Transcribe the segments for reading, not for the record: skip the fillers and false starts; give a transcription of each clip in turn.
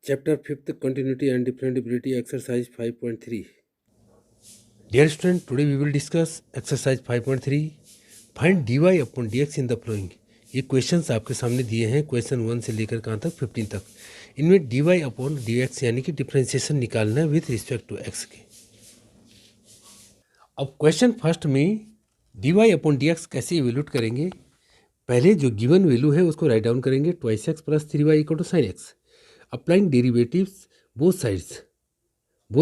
Chapter 5th Continuity and Differentiability Exercise 5.3. Dear student, today we will discuss exercise 5.3. Find dy upon dx in the following. ये questions आपके सामने दिए हैं question 1 से लेकर कहाँ तक 15 तक. इनमें dy अपॉन dx यानी कि डिफ्रेंशिएशन निकालना है विथ रिस्पेक्ट टू x के. अब क्वेश्चन फर्स्ट में dy अपॉन dx कैसे इवेल्यूट करेंगे. पहले जो गिवन वैल्यू है उसको राइट डाउन करेंगे 2x plus 3y equal to sine x. Applying derivatives both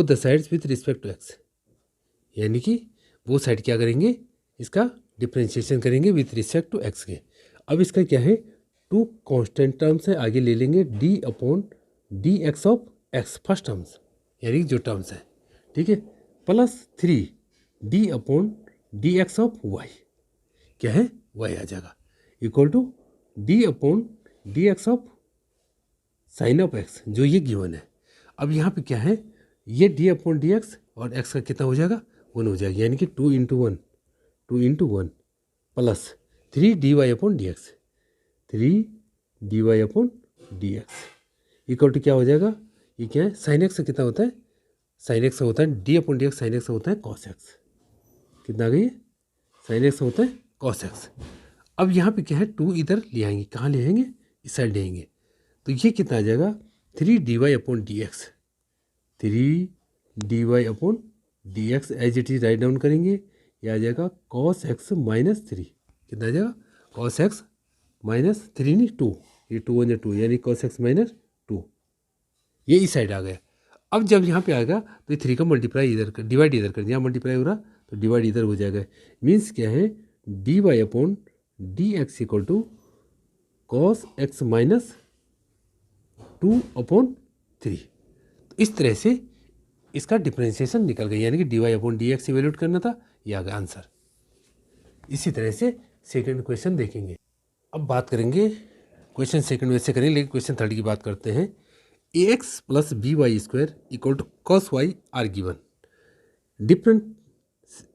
the sides with respect to x, यानी कि वो साइड क्या करेंगे, इसका डिफ्रेंशिएशन करेंगे विथ रिस्पेक्ट टू x के. अब इसका क्या है, टू कांस्टेंट टर्म्स है, आगे ले लेंगे d upon d x of x first terms यानी जो टर्म्स है, ठीक है, plus 3d upon d x of y, क्या है y आ जाएगा, equal to d upon d x of sine of x जो ये गिवन है. अब यहाँ पे क्या है, ये d अपॉन डी एक्स और x का कितना हो जाएगा, 1 हो जाएगा, यानी कि 2 into one plus 3dy upon d x, 3dy upon d x equal to क्या हो जाएगा, ये क्या है, साइन एक्स कितना होता है, साइन एक्स होता है d upon d x, sine x होता है कॉस एक्स, कितना आ गई, साइन एक्स होता है कॉस एक्स. अब यहाँ पे क्या है, 2 इधर ले आएंगे, कहाँ ले आएंगे, इस साइड ले आएंगे, तो ये कितना आ जाएगा, 3dy upon d x, 3dy upon d x as it is write down करेंगे, ये आ जाएगा कॉस एक्स माइनस 3, कितना आ जाएगा, कॉस एक्स माइनस 3 नहीं 2, ये 2 वन 2 यानी कॉस एक्स माइनस 2, ये इस साइड आ गया. अब जब यहाँ पे आएगा तो ये 3 का मल्टीप्लाई इधर कर, डिवाइड इधर कर दिया, मल्टीप्लाई हो रहा तो डिवाइड इधर हो जाएगा. मीन्स क्या है, d y upon d x equal to cos x minus 2 upon 3. तो इस तरह से इसका डिफ्रेंशिएशन निकल गया, यानी कि d y upon d x evaluate करना था, ये आ गया आंसर. इसी तरह से सेकंड क्वेश्चन देखेंगे. अब बात करेंगे क्वेश्चन सेकंड वैसे करेंगे, लेकिन क्वेश्चन थर्ड की बात करते हैं. A x plus b y square equal to cos y are given,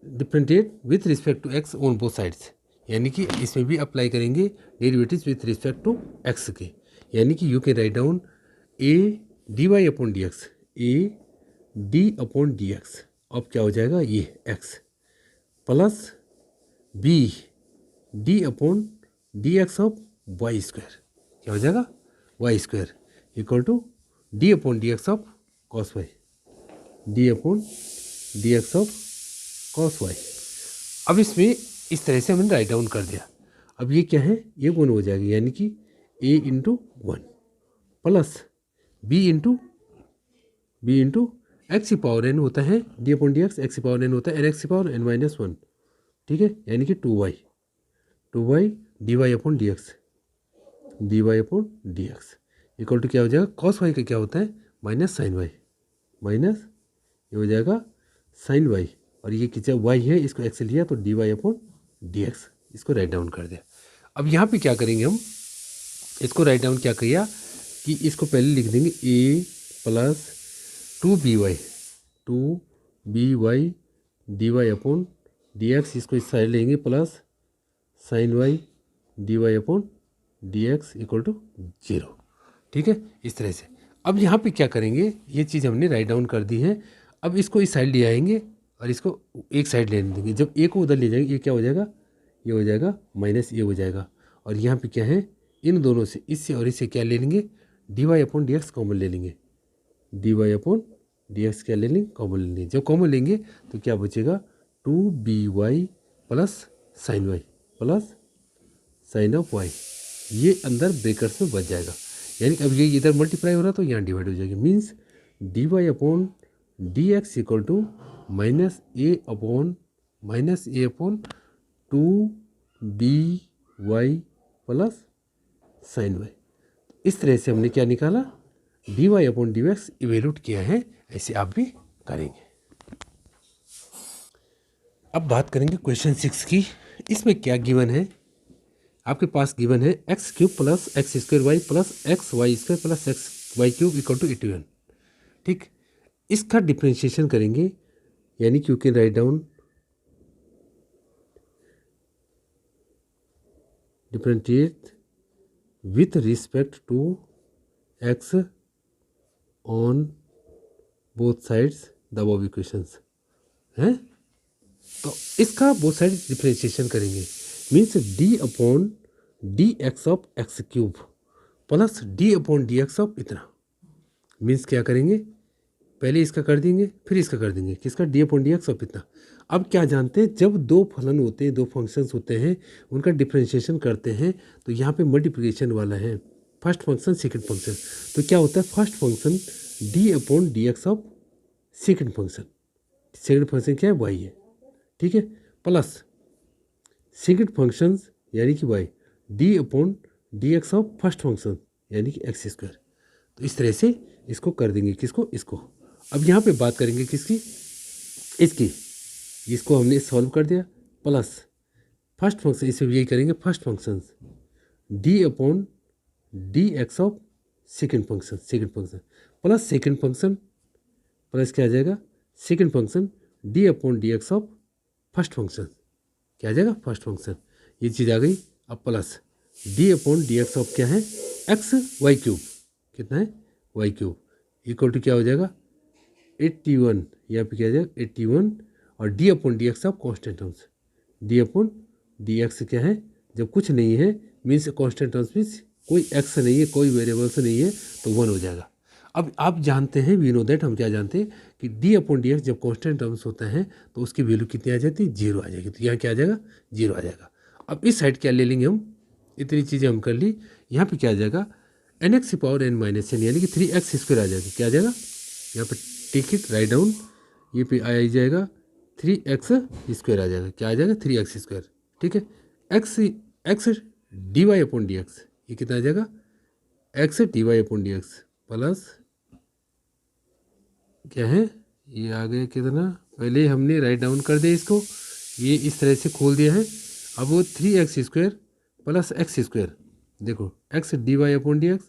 differentiate with respect to x on both sides, यानी कि इसमें भी अप्लाई करेंगे derivatives with respect to x के, यानी कि you can write down a d y upon d x, a d upon d x, अब क्या हो जाएगा, ये x plus b d upon d x of y square, क्या हो जाएगा, y square equal to d upon d x of cos y, d upon d x of cos y. अब इसमें इस तरह से हमने राइट डाउन कर दिया. अब ये क्या है, ये 1 हो जाएगा, यानी कि a into 1 plus b into x power n होता है, d upon d x x power n होता है, n x power n minus 1, ठीक है, यानी कि 2y d y upon d x, equal to क्या हो जाएगा, कॉस वाई का क्या होता है, माइनस साइन वाई, माइनस ये हो जाएगा साइन वाई, और ये कितना वाई है, इसको एक्स लिया तो d y upon d x, इसको राइट डाउन कर दिया. अब यहाँ पे क्या करेंगे हम, इसको राइट डाउन क्या किया कि इसको पहले लिख देंगे a plus 2by d y upon d x, इसको इस साइड लेंगे plus sine y d y upon d x equal to 0, ठीक है, इस तरह से. अब यहाँ पे क्या करेंगे, ये चीज़ हमने राइट डाउन कर दी है. अब इसको इस साइड ले आएंगे और इसको एक साइड लेने देंगे, जब ए को उधर ले जाएंगे, ये क्या हो जाएगा, ये हो जाएगा माइनस ए हो जाएगा, और यहाँ पे क्या है, इन दोनों से, इससे और इससे क्या ले लेंगे, d y upon d x common ले लेंगे, d y upon d x क्या ले लेंगे, कॉमन ले लेंगे. जब कॉमन लेंगे तो क्या बचेगा, 2by plus sine y plus sine of y, ये अंदर ब्रेकर्स में बच जाएगा, यानी कि अब ये इधर मल्टीप्लाई हो रहा तो यहाँ डिवाइड हो जाएगी. Means d y upon d x equal to minus a upon 2by plus sine y. इस तरह से हमने क्या निकाला, d y upon d x evaluate किया है, ऐसे आप भी करेंगे. अब बात करेंगे क्वेश्चन 6 की. इसमें क्या गिवन है, आपके पास गिवन है x cube plus x square y plus x y square plus x y cube equal to 81, ठीक. इसका डिफ्रेंशिएशन करेंगे, यानी कि you can write down differentiate with respect to x on both sides the above equations हैं। तो इसका both side differentiation करेंगे, means d upon d x of x cube plus d upon d x of इतना। मीन्स क्या करेंगे, पहले इसका कर देंगे फिर इसका कर देंगे, किसका, D upon d x of इतना। अब क्या जानते हैं, जब दो फलन होते हैं, दो फंक्शंस होते हैं, उनका डिफ्रेंशिएशन करते हैं तो यहाँ पे मल्टीप्लिकेशन वाला है, फर्स्ट फंक्शन सेकंड फंक्शन। तो क्या होता है, first function D upon d x of second function, second function क्या है, वाई है, ठीक है, प्लस सेकंड फंक्शन यानी कि y d upon d x of first function यानी कि एक्स स्क्वायर। तो इस तरह से इसको कर देंगे, किसको, इसको। अब यहाँ पे बात करेंगे किसकी, इसकी। इसको हमने सॉल्व कर दिया, प्लस फर्स्ट फंक्शन, इसे यही करेंगे, first function D upon d x of second function plus second function plus क्या आ जाएगा, second function D upon d x of first function, क्या आ जाएगा, फर्स्ट फंक्शन। ये चीज़ आ गई। अब plus d upon d x of क्या है, एक्स वाई क्यूब, कितना है, वाई क्यूब, इक्वल टू क्या हो जाएगा, 81, यहाँ पे क्या आ जाएगा 81, और D upon d x of constant terms, D upon d x क्या है, जब कुछ नहीं है मीन्स कॉन्स्टेंट टर्म्स मीन्स कोई एक्स नहीं है, कोई वेरिएबल्स नहीं है, तो 1 हो जाएगा। अब आप जानते हैं, वी नो दैट, हम क्या जानते हैं कि डी अपॉन डी एक्स जब कॉन्स्टेंट टर्म्स होता है तो उसकी वैल्यू कितनी आ जाती है, 0 आ जाएगी। तो यहाँ क्या आ जाएगा, 0 आ जाएगा। अब इस साइड क्या ले लेंगे हम, इतनी चीज़ें हम कर ली। यहाँ पे क्या आ जाएगा, n x power n minus n यानी कि 3x स्क्वायर आ जाएगा, क्या आ जाएगा, यहाँ पे टेक इट राइट डाउन, ये पे आ जाएगा 3x स्क्वायर आ जाएगा, क्या आ जाएगा, 3x स्क्वायर, ठीक है। X d y upon d x, ये कितना आ जाएगा, x d y upon d x plus क्या है, ये आ गया कितना, पहले हमने राइट डाउन कर दिया इसको, ये इस तरह से खोल दिया है। अब वो 3x square plus x square, देखो x d y upon d x,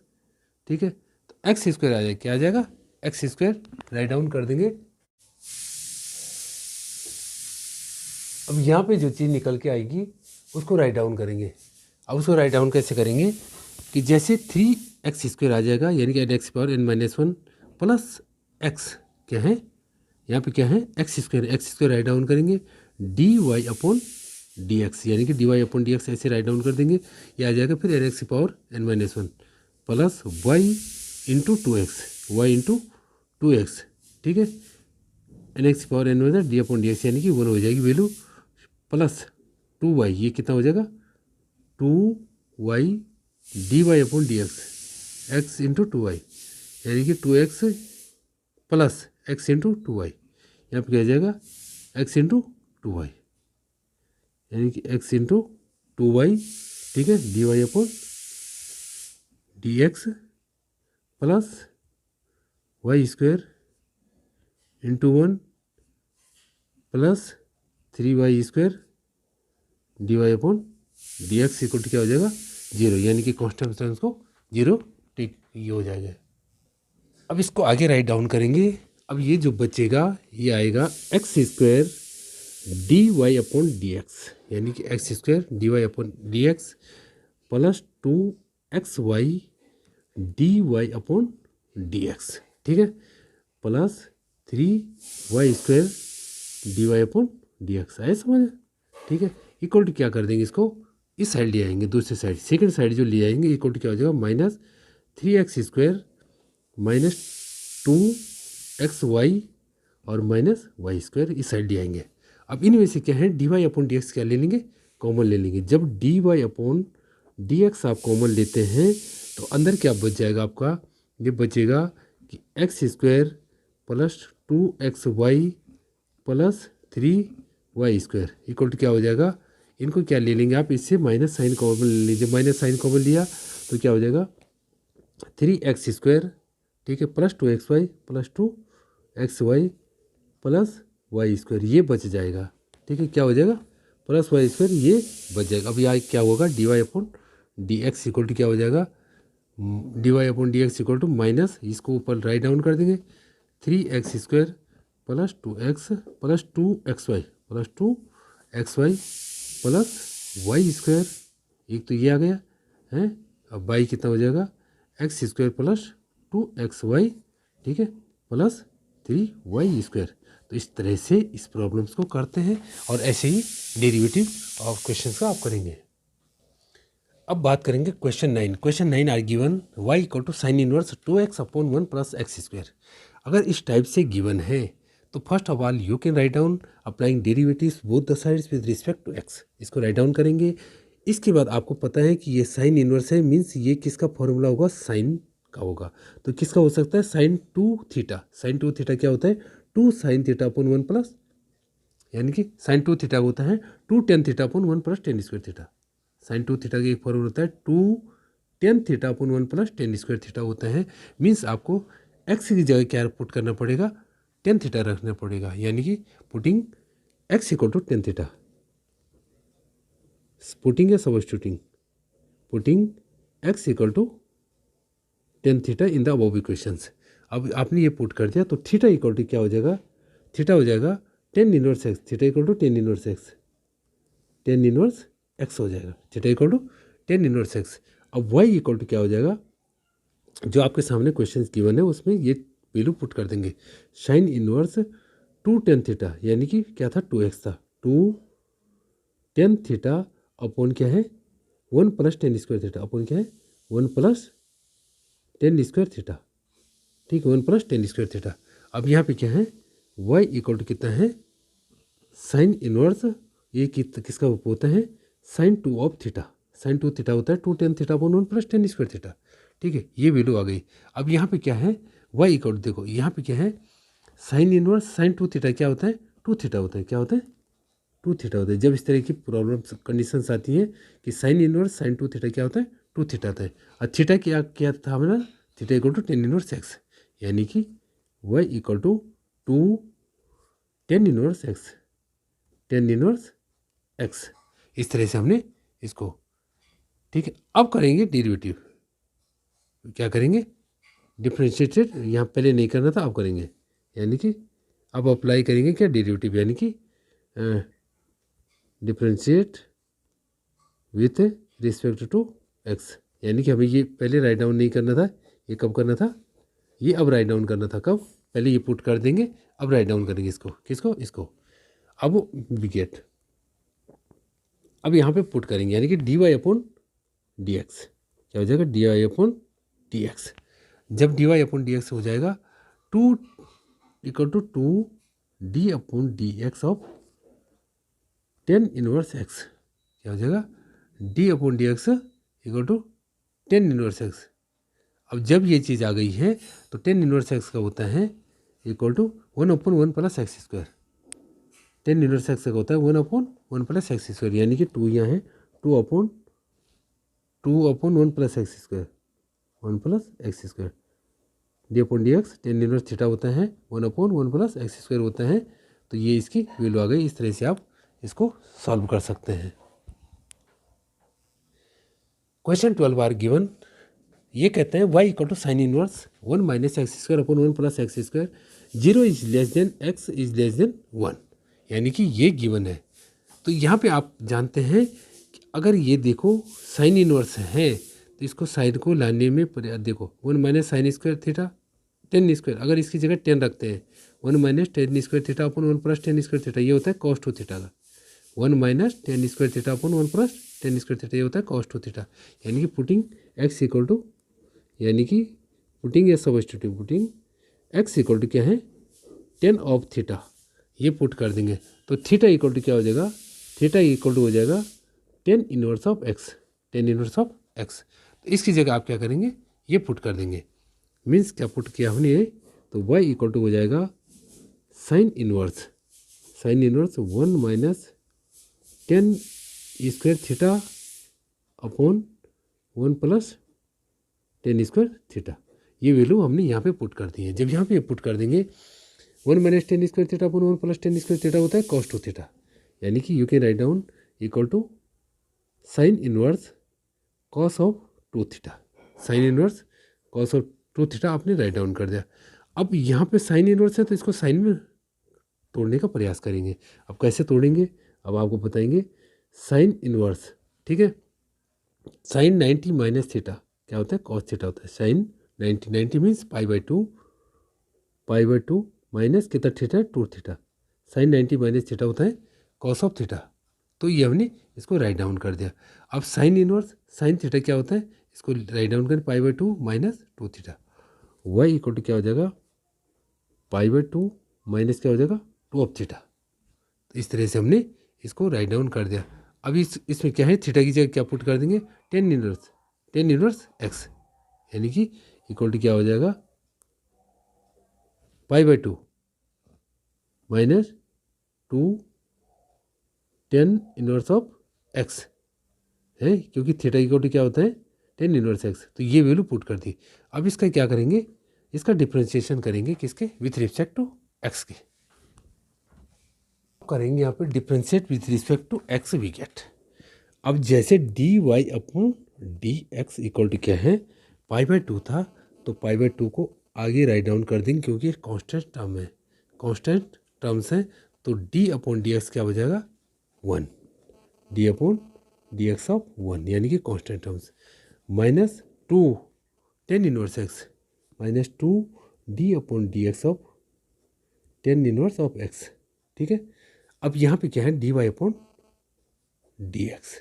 ठीक है, तो एक्स स्क्वायर आ जाएगा, क्या आ जाएगा, एक्स स्क्वायर, राइट डाउन कर देंगे। अब यहाँ पे जो चीज़ निकल के आएगी उसको राइट डाउन करेंगे। अब उसको राइट डाउन कैसे करेंगे कि जैसे 3x स्क्वायर आ जाएगा यानी कि x power n minus 1 plus x क्या है, यहाँ पे क्या है, एक्स स्क्वायर राइट डाउन करेंगे, d y upon d x यानी कि d y upon d x ऐसे राइट डाउन कर देंगे। ये आ जाएगा फिर n x power n minus 1 plus y into 2x, y into 2x, ठीक है, n x power n minus d upon d x यानी कि 1 हो जाएगी वैल्यू, प्लस 2y, ये कितना हो जाएगा, 2y d y upon d x, x into 2y यानी कि 2x plus x into 2y, यहाँ पर क्या आ जाएगा, एक्स इंटू 2y यानी कि एक्स इंटू 2y, ठीक है, d y upon d x plus y square into 1 plus 3y square d y upon d x equal to क्या हो जाएगा, 0, यानी कि कॉन्स्टेंट टर्म्स को 0 टिक ये हो जाएगा। अब इसको आगे राइट डाउन करेंगे। अब ये जो बचेगा ये आएगा x square d y upon d x यानी कि x square d y upon d x plus 2xy d y upon d x, ठीक है, plus 3y square d y upon d x, आए समझ, ठीक है, इक्वल टू क्या कर देंगे, इसको इस साइड ले आएंगे, दूसरी साइड, सेकंड साइड जो ले आएंगे, इक्वल टू क्या हो जाएगा, minus 3x square minus 2xy और माइनस वाई स्क्वायर इस साइड ले आएंगे। अब इनमें से क्या है, d y upon d x क्या ले लेंगे, कॉमन ले लेंगे। जब d y upon d x आप कॉमन लेते हैं तो अंदर क्या बच जाएगा आपका, ये बचेगा कि x square plus 2xy plus 3y square equal to क्या हो जाएगा, इनको क्या ले लेंगे आप, इससे माइनस साइन कॉमन ले लीजिए, माइनस साइन कॉमन लिया तो क्या हो जाएगा 3x स्क्वायर, ठीक है, plus 2xy plus 2xy plus y square, ये बच जाएगा, ठीक है, क्या हो जाएगा, प्लस वाई स्क्वायर, ये बच जाएगा। अब यहाँ क्या होगा, d y upon d x equal to क्या हो जाएगा, d y upon d x equal to minus, इसको ऊपर राइट डाउन कर देंगे, 3x square plus 2x plus 2xy plus 2xy plus y square, एक तो ये आ गया है। अब वाई कितना हो जाएगा, एक्स स्क्वायर प्लस 2xy, ठीक है, प्लस 3y²। तो इस तरह से इस प्रॉब्लम्स को करते हैं और ऐसे ही डेरिवेटिव ऑफ क्वेश्चंस का आप करेंगे। अब बात करेंगे question 9। Question 9 are given y equal to sine inverse 2x/1 plus x²। अगर इस टाइप से गिवन है तो first of all you can write down applying derivatives both the sides with respect to x। इसको राइट डाउन करेंगे। इसके बाद आपको पता है कि ये साइन इनवर्स है, मीन्स ये किसका फॉर्मूला होगा, साइन का होगा। तो किसका हो सकता है, साइन 2θ। साइन 2θ क्या होता है, 2 sin θ/1 प्लस, यानी कि साइन 2θ होता है 2 tan θ/1 प्लस tan²θ। साइन 2θ का एक फॉर्मूला होता है 2 tan θ/1 प्लस tan²θ होता है। मीन्स आपको x की जगह क्या पुट करना पड़ेगा, tan θ रखना पड़ेगा, यानी कि putting x equal to tan θ। Putting या substituting, putting x equal to tan θ in the above equations. अब आपने ये पुट कर दिया तो थीटा इक्वल टू क्या हो जाएगा, थीटा हो जाएगा tan inverse x। Theta equal to tan inverse x, tan inverse x हो जाएगा। Theta equal to tan inverse x। अब y इक्वल टू क्या हो जाएगा, जो आपके सामने क्वेश्चन गिवन है उसमें ये वैल्यू पुट कर देंगे। साइन इनवर्स 2 tan θ, यानी कि क्या था, 2x था, 2 tan θ अपॉन क्या है 1 प्लस tan²θ अपॉन क्या है 1 प्लस tan²θ। ठीक है, 1 प्लस tan²θ। अब यहाँ पे क्या है, y इक्वल टू कितना है, साइन इनवर्स ये किसका होता है, साइन 2 ऑफ थीटा। साइन 2θ होता है 2 tan θ/1 प्लस tan²θ। ठीक है, ये वैल्यू आ गई। अब यहाँ पे क्या है, y इक्वल टू, देखो यहाँ पे क्या है, साइन इनवर्स साइन 2θ क्या होता है, 2θ होता है, क्या होता है, 2θ होता है। जब इस तरह की प्रॉब्लम्स कंडीशंस आती हैं कि साइन इनवर्स साइन 2θ क्या होता है, 2θ होता है। और थीटा क्या क्या था हमारा, theta equal to tan inverse x, यानी कि y equal to 2 tan inverse x, tan inverse x। इस तरह से हमने इसको, ठीक है। अब करेंगे डेरिवेटिव, क्या करेंगे, डिफ्रेंशिएटेड, यहाँ पहले नहीं करना था, अब करेंगे, यानी कि अब अप्लाई करेंगे क्या, डेरिवेटिव, यानी कि differentiate with respect to x। यानी कि हमें ये पहले राइट डाउन नहीं करना था, ये कब करना था, ये अब राइट डाउन करना था, कब, पहले ये पुट कर देंगे, अब राइट डाउन करेंगे इसको, किसको, इसको। अब विकेट, अब यहाँ पे पुट करेंगे, यानी कि dy/dx क्या हो जाएगा, dy/dx। जब dy/dx हो जाएगा 2 equal to 2d/dx of tan inverse x, क्या हो जाएगा, d/dx equal to tan inverse x। अब जब ये चीज़ आ गई है तो tan इनवर्स x का होता है equal to 1/1 plus x²। tan inverse x का होता है 1/1 प्लस x², यानी कि 2 यहाँ है 2/1 plus x², 1 plus x²। d/dx tan inverse theta होता है 1/1 प्लस x² होता है। तो ये इसकी वैल्यू आ गई। इस तरह से आप इसको सॉल्व कर सकते हैं। क्वेश्चन 12 आर गिवन, ये कहते हैं y equal to sine inverse 1 minus x²/1 plus x², 0 is less than x is less than 1, यानी कि ये गिवन है। तो यहाँ पे आप जानते हैं कि अगर ये देखो साइन इनवर्स है तो इसको साइन को लाने में देखो 1 minus sine square theta tan square, अगर इसकी जगह 10 रखते हैं 1 minus tan square theta upon 1 plus tan square theta, ये होता है cos 2 थीटा का। 1 minus tan square theta upon 1 plus tan square theta, ये होता है cos 2 थीटा। यानी कि पुटिंग x इक्वल टू, यानी कि पुटिंग या substituting, putting x equal to क्या है, tan ऑफ थीटा, ये पुट कर देंगे। तो थीटा इक्वल टू क्या हो जाएगा, थीटा इक्वल टू हो जाएगा tan inverse of x, tan inverse of x। तो इसकी जगह आप क्या करेंगे, ये पुट कर देंगे। मीन्स क्या पुट किया हमने, तो y इक्वल टू हो जाएगा sign inverse 1 minus tan square theta upon 1 plus tan square theta. ये वैल्यू हमने यहाँ पे पुट कर दी है। जब यहाँ पे पुट कर देंगे 1 minus tan square theta upon 1 plus tan square theta होता है cos 2 थीटा, यानी कि you can write down equal to sine inverse cos of 2 theta. Sine inverse cos of 2 theta आपने राइट डाउन कर दिया। अब यहाँ पे साइन इनवर्स है तो इसको साइन में तोड़ने का प्रयास करेंगे। अब कैसे तोड़ेंगे, अब आपको बताएंगे। साइन इनवर्स, ठीक है, साइन 90 माइनस थीटा क्या होता है, cos थीटा होता है। Sine 90 means π/2 pi by two minus कितना theta, 2 theta, sine 90 minus theta होता है कॉस ऑफ थीटा। तो ये हमने इसको राइट डाउन कर दिया। अब साइन इनवर्स साइन थीटा क्या होता है, इसको राइट डाउन करें pi by two minus 2 theta. Y equal to क्या हो जाएगा, पाई बाई टू माइनस क्या हो जाएगा, 2 ऑफ थीटा। तो इस तरह से हमने इसको राइट डाउन कर दिया। अब इसमें क्या है, थीटा की जगह क्या पुट कर देंगे, टेन इनवर्स एक्स, यानी कि इक्वल टू क्या हो जाएगा, पाई by two minus 2 tan inverse of x है, क्योंकि थीटा इक्वल टू क्या होता है, टेन इनवर्स एक्स। तो ये वैल्यू पुट कर दी। अब इसका क्या करेंगे, इसका डिफ्रेंशिएशन करेंगे किसके, विथ रिस्पेक्ट टू एक्स के करेंगे। यहाँ पे differentiate with respect to x we get. अब जैसे d y upon d x equal to क्या है, पाई बाई टू था, तो पाई बाई टू को आगे राइट डाउन कर देंगे क्योंकि कांस्टेंट टर्म है, कांस्टेंट टर्म्स हैं। तो डी अपॉन डी एक्स क्या हो जाएगा, 1, d upon d x of 1, यानी कि constant terms, minus 2 tan inverse x minus 2 d upon d x of tan inverse of x. ठीक है। अब यहाँ पे क्या है, d y upon d x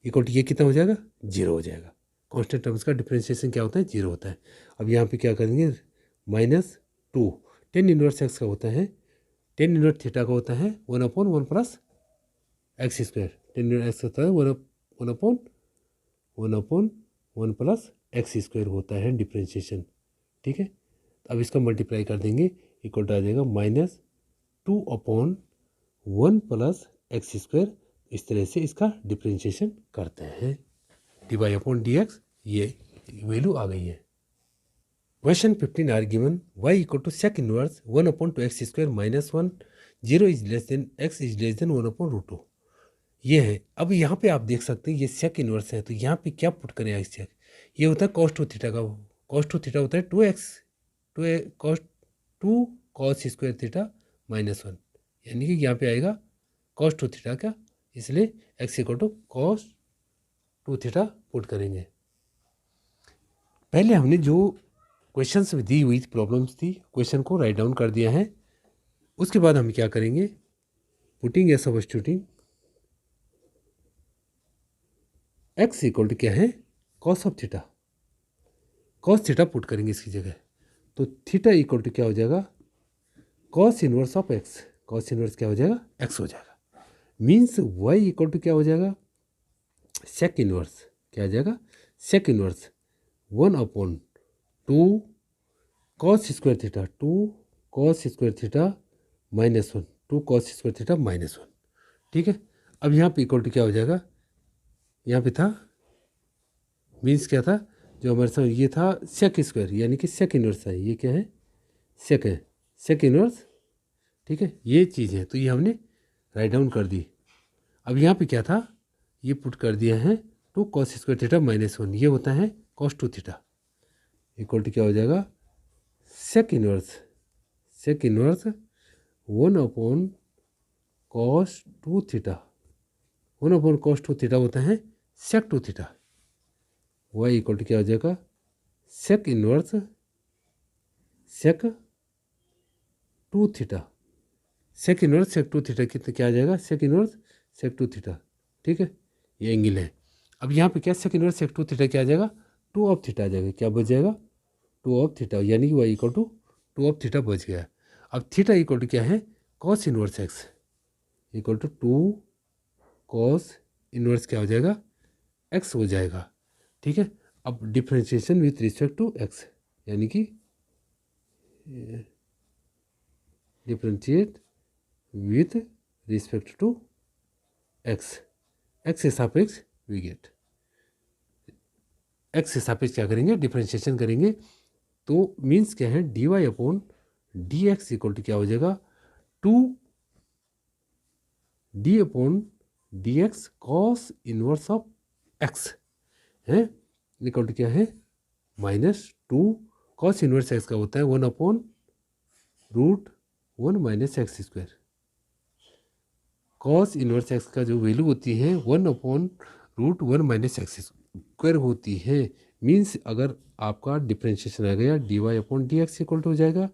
equal to ये कितना हो जाएगा, 0 हो जाएगा। कांस्टेंट टर्म्स का डिफरेंशिएशन क्या होता है, 0 होता है। अब यहाँ पे क्या करेंगे, माइनस 2 टेन इनवर्स एक्स का होता है, टेन इनवर्स थीटा का होता है 1 upon 1 plus x square, ten inverse x होता है 1 अपॉन 1 प्लस एक्स स्क्वायर होता है डिफरेंशिएशन। ठीक है। अब इसका मल्टीप्लाई कर देंगे, इक्वल टू आ जाएगा minus 2 upon 1 plus x square. इस तरह से इसका डिफरेंशिएशन करते हैं, d y upon d x, ये वैल्यू आ गई है। Question 15 are given y equal to sec inverse 1 upon 2 x square minus 1, 0 is less than x is less than 1 upon root 2, ये है। अब यहाँ पे आप देख सकते हैं ये सेक इनवर्स है, तो यहाँ पे क्या पुट करें, एक्स सेक, ये होता है कॉस 2 थीटा का, कॉस 2 थीटा होता है 2x, cos 2 cos square theta minus 1, यानी कि यहाँ पे आएगा कॉस 2 थीटा का, इसलिए x equal to cos 2 theta put करेंगे। पहले हमने जो क्वेश्चंस दी हुई प्रॉब्लम्स थी, क्वेश्चन को राइट डाउन कर दिया है। उसके बाद हम क्या करेंगे, पुटिंग या सब्स्टिट्यूटिंग एक्स इक्वल टू क्या है, cos of theta, cos theta put करेंगे इसकी जगह। तो थीटा इक्वल टू क्या हो जाएगा, cos inverse of x, cos inverse क्या हो जाएगा, एक्स हो जाएगा। मीन्स वाई इक्वल टू क्या हो जाएगा, सेक इनवर्स, क्या आ जाएगा, sec inverse 1 upon 2 cos square theta, 2 cos square theta minus 1, 2 cos square theta minus 1। ठीक है। अब यहाँ पे इक्वल टू क्या हो जाएगा, यहाँ पे था मीन्स क्या था, जो हमारे साथ ये था सेक स्क्वायर, यानी कि सेक इनवर्स है, ये क्या है, सेक है, सेक इनवर्स। ठीक है, ये चीज़ है, तो ये हमने राइट डाउन कर दी। अब यहाँ पे क्या था, ये पुट कर दिया है 2 कॉस स्क्वायर थीटा माइनस 1, ये होता है कॉस 2 थीटा, इक्वल टू क्या हो जाएगा, sec inverse 1 upon cos 2 theta, 1 upon cos 2 theta होता है sec 2 theta. Y equal to क्या हो जाएगा, sec inverse sec 2 theta, sec inverse sec 2 theta कितना क्या आ जाएगा, सेक इनवर्स सेक 2 थीटा। ठीक है, ये एंगल है। अब यहाँ पे क्या, सेक इनवर्स सेक 2 थीटा क्या आ जाएगा, 2 ऑफ थीटा आ जाएगा, क्या बच जाएगा, 2 ऑफ थीटा, यानी कि y equal to 2 of theta बच गया। अब थीटा इक्वल टू क्या है, cos inverse x equal to 2 cos inverse क्या हो जाएगा, एक्स हो जाएगा। ठीक है। अब differentiation with respect to x, यानी कि differentiate with respect to x, x के सापेक्ष वी गेट, एक्स के सापेक्ष क्या करेंगे, डिफ्रेंशिएशन करेंगे। तो मीन्स क्या है, d y upon d x equal to क्या हो जाएगा, 2 d upon d x cos inverse of x है, इक्वल टू क्या है, माइनस 2 कॉस इनवर्स एक्स का होता है 1 upon root 1 minus x square. Cos inverse x का जो वैल्यू होती है 1 upon root 1 minus x square होती है। मीन्स अगर आपका डिफ्रेंशिएशन आ गया, d y upon d x equal to हो जाएगा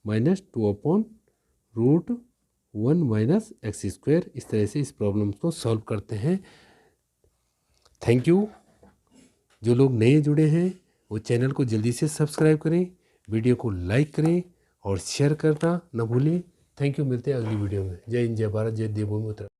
माइनस 2/√1 माइनस एक्स स्क्वायर। इस तरह से इस प्रॉब्लम को सॉल्व करते हैं। Thank you. जो लोग नए जुड़े हैं वो चैनल को जल्दी से सब्सक्राइब करें, वीडियो को लाइक करें और शेयर करना न भूलें। Thank you. मिलते हैं अगली वीडियो में। जय हिंद, जय भारत, जय देवभूमि उत्तराखंड।